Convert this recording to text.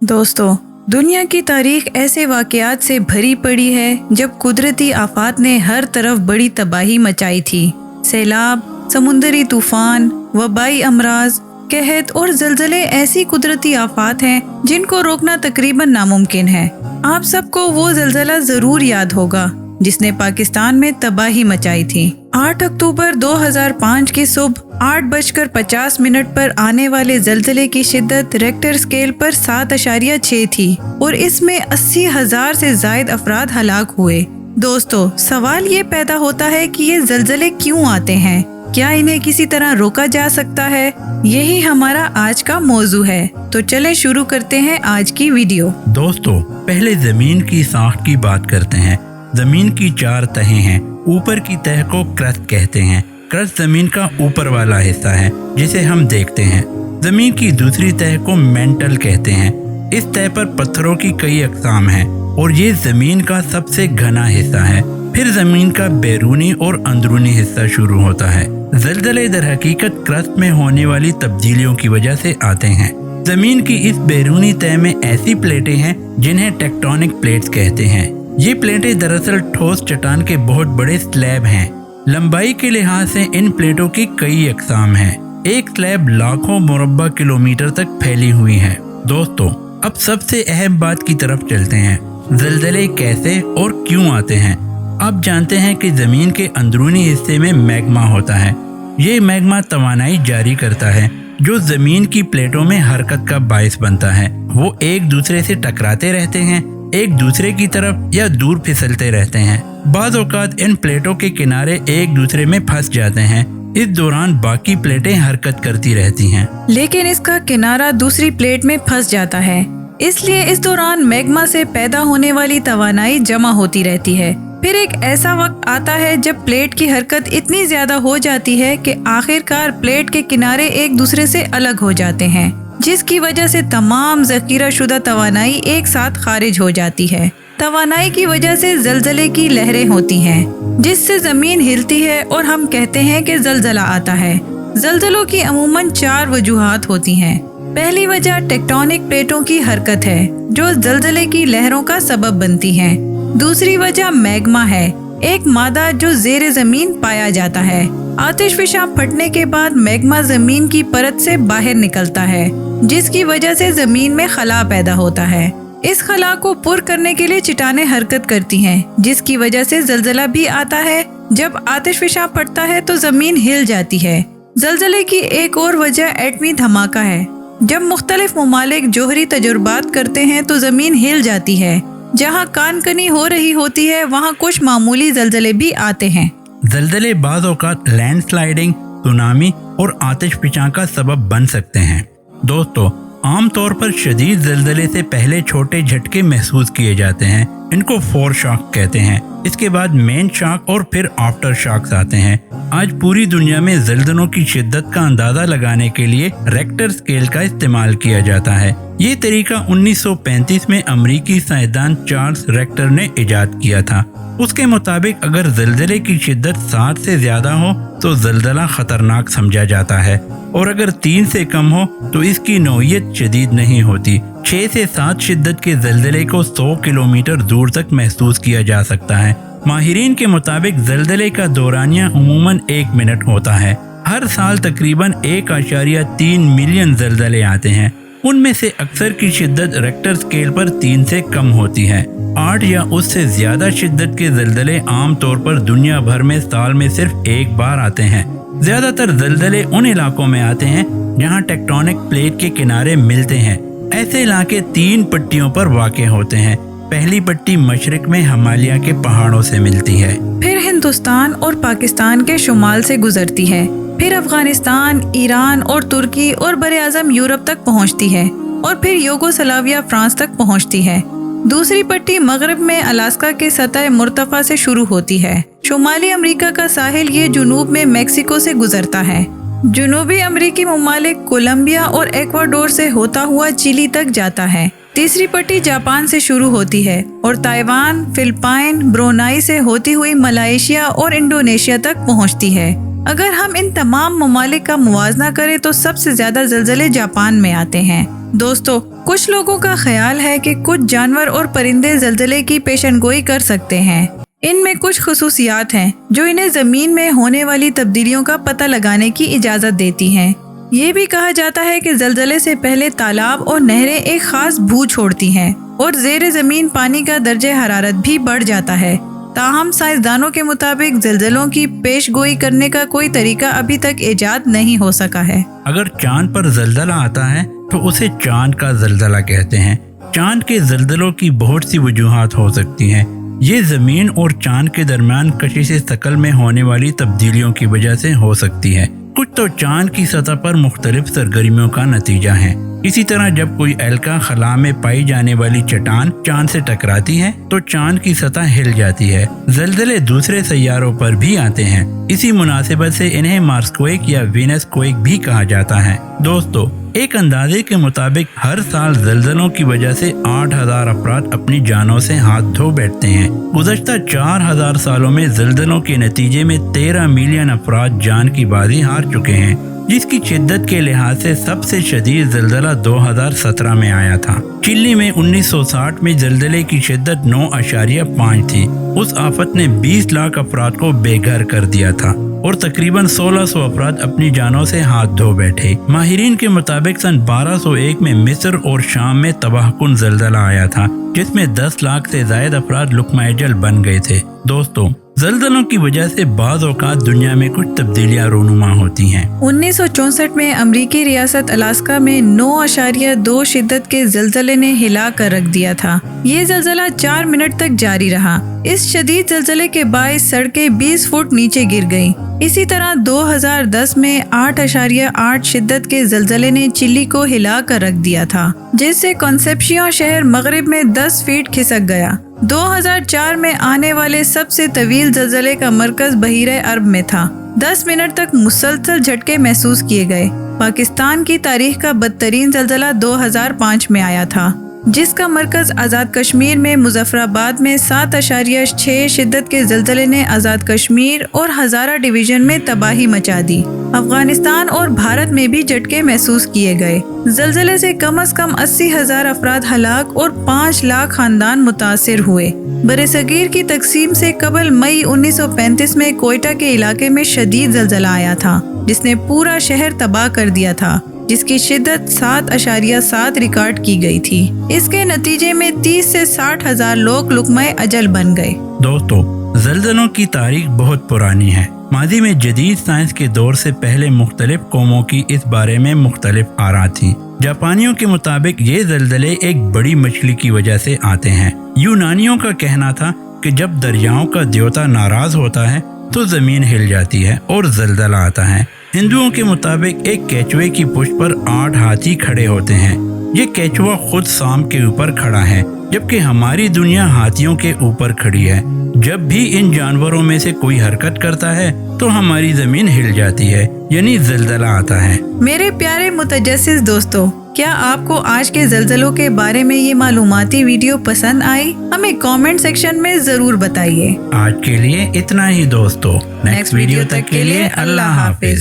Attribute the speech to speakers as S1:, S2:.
S1: दोस्तों, दुनिया की तारीख ऐसे वाक़यात से भरी पड़ी है जब कुदरती आफात ने हर तरफ बड़ी तबाही मचाई थी। सैलाब, समुंदरी तूफान, वबाई अमराज, कहत और ज़लज़ले ऐसी कुदरती आफात हैं जिनको रोकना तकरीबन नामुमकिन है। आप सबको वो ज़लज़ला ज़रूर याद होगा जिसने पाकिस्तान में तबाही मचाई थी। 8 अक्टूबर 2005 की सुबह 8:50 पर आने वाले ज़लज़ले की शिद्दत रेक्टर स्केल पर 7.6 थी और इसमें 80,000 से ज़ायद अफराद हलाक हुए। दोस्तों, सवाल ये पैदा होता है कि ये ज़लज़ले क्यों आते हैं? क्या इन्हें किसी तरह रोका जा सकता है? यही हमारा आज का मौजू है। तो चलें शुरू करते हैं आज की वीडियो।
S2: दोस्तों, पहले जमीन की साख्त की बात करते हैं। जमीन की 4 तहें हैं। ऊपर की तह को क्रस्ट कहते हैं। क्रस्ट जमीन का ऊपर वाला हिस्सा है जिसे हम देखते हैं। जमीन की दूसरी तह को मेंटल कहते हैं। इस तह पर पत्थरों की कई अक़साम हैं और ये जमीन का सबसे घना हिस्सा है। फिर जमीन का बैरूनी और अंदरूनी हिस्सा शुरू होता है। ज़लज़ले दर हकीकत क्रस्ट में होने वाली तब्दीलियों की वजह से आते हैं। जमीन की इस बैरूनी तह में ऐसी प्लेटें हैं जिन्हें टेक्टोनिक प्लेट्स कहते हैं। ये प्लेटें दरअसल ठोस चट्टान के बहुत बड़े स्लैब हैं। लंबाई के लिहाज से इन प्लेटों की कई अक़साम हैं। एक स्लैब लाखों मुरब्बा किलोमीटर तक फैली हुई है। दोस्तों, अब सबसे अहम बात की तरफ चलते हैं। ज़लज़ले कैसे और क्यों आते हैं? अब जानते हैं कि ज़मीन के अंदरूनी हिस्से में मैग्मा होता है। ये मैग्मा तवानाई जारी करता है जो ज़मीन की प्लेटों में हरकत का बायस बनता है। वो एक दूसरे से टकराते रहते हैं, एक दूसरे की तरफ या दूर फिसलते रहते हैं। बाज़ औक़ात इन प्लेटों के किनारे एक दूसरे में फंस जाते हैं। इस दौरान बाकी प्लेटें हरकत करती रहती हैं।
S1: लेकिन इसका किनारा दूसरी प्लेट में फंस जाता है, इसलिए इस दौरान मैग्मा से पैदा होने वाली तवानाई जमा होती रहती है। फिर एक ऐसा वक्त आता है जब प्लेट की हरकत इतनी ज्यादा हो जाती है कि आखिरकार प्लेट के किनारे एक दूसरे से अलग हो जाते हैं, जिसकी वजह से तमाम ज़ख़ीरा शुदा तवानाई एक साथ खारिज हो जाती है। तवानाई की वजह से ज़लज़ले की लहरें होती हैं, जिससे ज़मीन हिलती है और हम कहते हैं कि ज़लज़ला आता है। ज़लज़लों की अमूमन 4 वजूहात होती हैं। पहली वजह टेक्टोनिक प्लेटों की हरकत है जो ज़लज़ले की लहरों का सबब बनती है। दूसरी वजह मैग्मा है, एक मादा जो ज़ेरे ज़मीन पाया जाता है। आतिशफ़िशा फटने के बाद मैग्मा ज़मीन की परत से बाहर निकलता है, जिसकी वजह से ज़मीन में खला पैदा होता है। इस खला को पुर करने के लिए चट्टानें हरकत करती हैं, जिसकी वजह से ज़लज़ला भी आता है। जब आतिशफ़िशा फटता है तो ज़मीन हिल जाती है। ज़लज़ले की एक और वजह एटमी धमाका है। जब मुख्तलिफ ममालिक जोहरी तजुर्बात करते हैं तो ज़मीन हिल जाती है। जहाँ कानकनी हो रही होती है वहाँ कुछ मामूली ज़लज़ले भी आते हैं।
S2: ज़लज़ले बाज़ औक़ात लैंडस्लाइडिंग, सुनामी और आतिशफ़िशा का सबब बन सकते हैं। दोस्तों, आम तौर पर शदीद ज़लज़ले से पहले छोटे झटके महसूस किए जाते हैं। इनको फोर शॉक कहते हैं। इसके बाद मेन शॉक और फिर आफ्टर शॉक्स आते हैं। आज पूरी दुनिया में ज़लज़लों की शिद्दत का अंदाज़ा लगाने के लिए रेक्टर स्केल का इस्तेमाल किया जाता है। ये तरीका 1935 में अमरीकी साइंसदान चार्ल्स रेक्टर ने इजाद किया था। उसके मुताबिक अगर ज़लज़ले की शिद्दत 7 से ज़्यादा हो तो ज़लज़ला ख़तरनाक समझा जाता है और अगर 3 से कम हो तो इसकी नौइयत शदीद नहीं होती। 6 से 7 शिद्दत के ज़लज़ले को 100 किलोमीटर दूर तक महसूस किया जा सकता है। माहिरीन के मुताबिक ज़लज़ले का दौरानिया अमूमन 1 मिनट होता है। हर साल तकरीबन 1.3 मिलियन ज़लज़ले आते हैं। उनमें से अक्सर की शिद्दत रेक्टर स्केल पर 3 से कम होती है। 8 या उससे ज़्यादा शिद्दत के ज़लज़ले आम तौर पर दुनिया भर में साल में सिर्फ एक बार आते हैं। ज़्यादातर ज़लज़ले उन इलाकों में आते हैं जहां टेक्टोनिक प्लेट के किनारे मिलते हैं। ऐसे इलाके 3 पट्टियों पर वाक़े होते हैं। पहली पट्टी मशरिक में हिमालय के पहाड़ों से मिलती है,
S1: फिर हिंदुस्तान और पाकिस्तान के शुमाल से गुजरती है, फिर अफगानिस्तान, ईरान और तुर्की और बरे-आज़म यूरोप तक पहुंचती है और फिर यूगोस्लाविया, फ्रांस तक पहुंचती है। दूसरी पट्टी मगरब में अलास्का के सतह मुर्तफा से शुरू होती है। शुमाली अमेरिका का साहिल ये जुनूब में मेक्सिको से गुजरता है। जुनूबी अमेरिकी ममालिक कोलंबिया और एक्वाडोर से होता हुआ चिली तक जाता है। तीसरी पट्टी जापान से शुरू होती है और ताइवान, फिलिपाइन, ब्रुनाई से होती हुई मलेशिया और इंडोनेशिया तक पहुंचती है। अगर हम इन तमाम ममालिक का मुवाजना करें तो सबसे ज्यादा ज़लज़ले जापान में आते हैं। दोस्तों, कुछ लोगों का ख्याल है कि कुछ जानवर और परिंदे ज़लज़ले की पेशनगोई कर सकते हैं। इनमें कुछ खुसूसियात हैं जो इन्हें ज़मीन में होने वाली तब्दीलियों का पता लगाने की इजाज़त देती हैं। ये भी कहा जाता है कि ज़लज़ले से पहले तालाब और नहरें एक खास बू छोड़ती हैं और ज़ेरे ज़मीन पानी का दर्जे हरारत भी बढ़ जाता है। ताहम साइंसदानों के मुताबिक ज़लज़लों की पेशगोई करने का कोई तरीका अभी तक ईजाद नहीं हो सका है।
S2: अगर चांद पर ज़लज़ला आता है तो उसे चांद का ज़लज़ला कहते हैं। चांद के ज़लज़लों की बहुत सी वजूहात हो सकती हैं। ये ज़मीन और चांद के दरमियान कशिश शकल में होने वाली तब्दीलियों की वजह से हो सकती है। कुछ तो चांद की सतह पर मुख्तलिफ सरगर्मियों का नतीजा है। इसी तरह जब कोई एल्का खला में पाई जाने वाली चट्टान चांद से टकराती है तो चांद की सतह हिल जाती है। ज़लज़ले दूसरे सैयारों पर भी आते हैं। इसी मुनासिबत से इन्हें मार्सक्वेक या वीनस क्वेक भी कहा जाता है। दोस्तों, एक अंदाजे के मुताबिक हर साल ज़लज़लों की वजह से 8,000 अफराद अपनी जानों से हाथ धो बैठते हैं। गुज़श्ता 4,000 सालों में ज़लज़लों के नतीजे में 13 मिलियन अफराद जान की बाजी हार चुके हैं, जिसकी शिद्दत के लिहाज से सबसे शदीद ज़लज़ला 2017 में आया था। चिली में 1960 में ज़लज़ले की शिद्दत 9.5 थी। उस आफत ने 20 लाख अफराद को बेघर कर दिया था और तकरीबन 1600 अफराद अपनी जानों से हाथ धो बैठे। माहिरीन के मुताबिक सन 1201 में मिस्र और शाम में तबाहकुन ज़लज़ला आया था, जिसमें 10 लाख से ज़ायद अफराद लुकमाजल बन गए थे। दोस्तों, ज़लज़लों की वजह से बाज़ औक़ात दुनिया में कुछ तब्दीलियाँ रूनुमा होती हैं।
S1: 1964 में अमरीकी रियासत अलास्का में 9.2 शिद्दत के ज़लज़ले ने हिला कर रख दिया था। ये ज़लज़ला 4 मिनट तक जारी रहा। इस शदीद ज़लज़ले के बायस सड़कें 20 फुट नीचे गिर गईं। इसी तरह 2010 में 8.8 शिद्दत के ज़लज़ले ने चिली को हिला कर रख दिया था, जिससे कॉन्सेप्शियन शहर मगरिब में 10 फीट खिसक गया। 2004 में आने वाले सबसे तवील ज़लज़ले का मरकज़ बहीरे अरब में था। 10 मिनट तक मुसलसल झटके महसूस किए गए। पाकिस्तान की तारीख का बदतरीन ज़लज़ला 2005 में आया था, जिसका मरकज़ आज़ाद कश्मीर में मुजफ्फराबाद में 7.6 शिद्दत के ज़लज़ले ने आज़ाद कश्मीर और हज़ारा डिवीज़न में तबाही मचा दी। अफगानिस्तान और भारत में भी झटके महसूस किए गए। ज़लज़ले से कम 80,000 अफराद हलाक और 5 लाख खानदान मुतासिर हुए। बरसगीर की तकसीम से कबल मई 1935 में कोयटा के इलाके में शदीद ज़लज़ला आया था, जिसने पूरा शहर तबाह कर दिया था, जिसकी शिद्दत 7.7 रिकॉर्ड की गई थी। इसके नतीजे में 30 से 60,000 लोग लुकमाए अजल बन गए।
S2: दोस्तों, ज़लज़लों की तारीख बहुत पुरानी है। माजी में जदीद साइंस के दौर से पहले मुख्तलिफ कौमों की इस बारे में मुख्तलिफ आरा थी। जापानियों के मुताबिक ये ज़लज़ले एक बड़ी मछली की वजह से आते हैं। यूनानियों का कहना था कि जब दरियाओं का देवता नाराज होता है तो ज़मीन हिल जाती है और ज़लज़ला आता है। हिंदुओं के मुताबिक एक केचुए की पुष्ट पर 8 हाथी खड़े होते हैं। ये केचुआ खुद शाम के ऊपर खड़ा है, जबकि हमारी दुनिया हाथियों के ऊपर खड़ी है। जब भी इन जानवरों में से कोई हरकत करता है तो हमारी जमीन हिल जाती है, यानी ज़लज़ला आता है।
S1: मेरे प्यारे मुतजस्सिस दोस्तों, क्या आपको आज के ज़लज़लों के बारे में ये मालूमाती वीडियो पसंद आई? हमें कमेंट सेक्शन में ज़रूर बताइए।
S2: आज के लिए इतना ही दोस्तों। नेक्स्ट वीडियो तक के लिए अल्लाह हाफिज।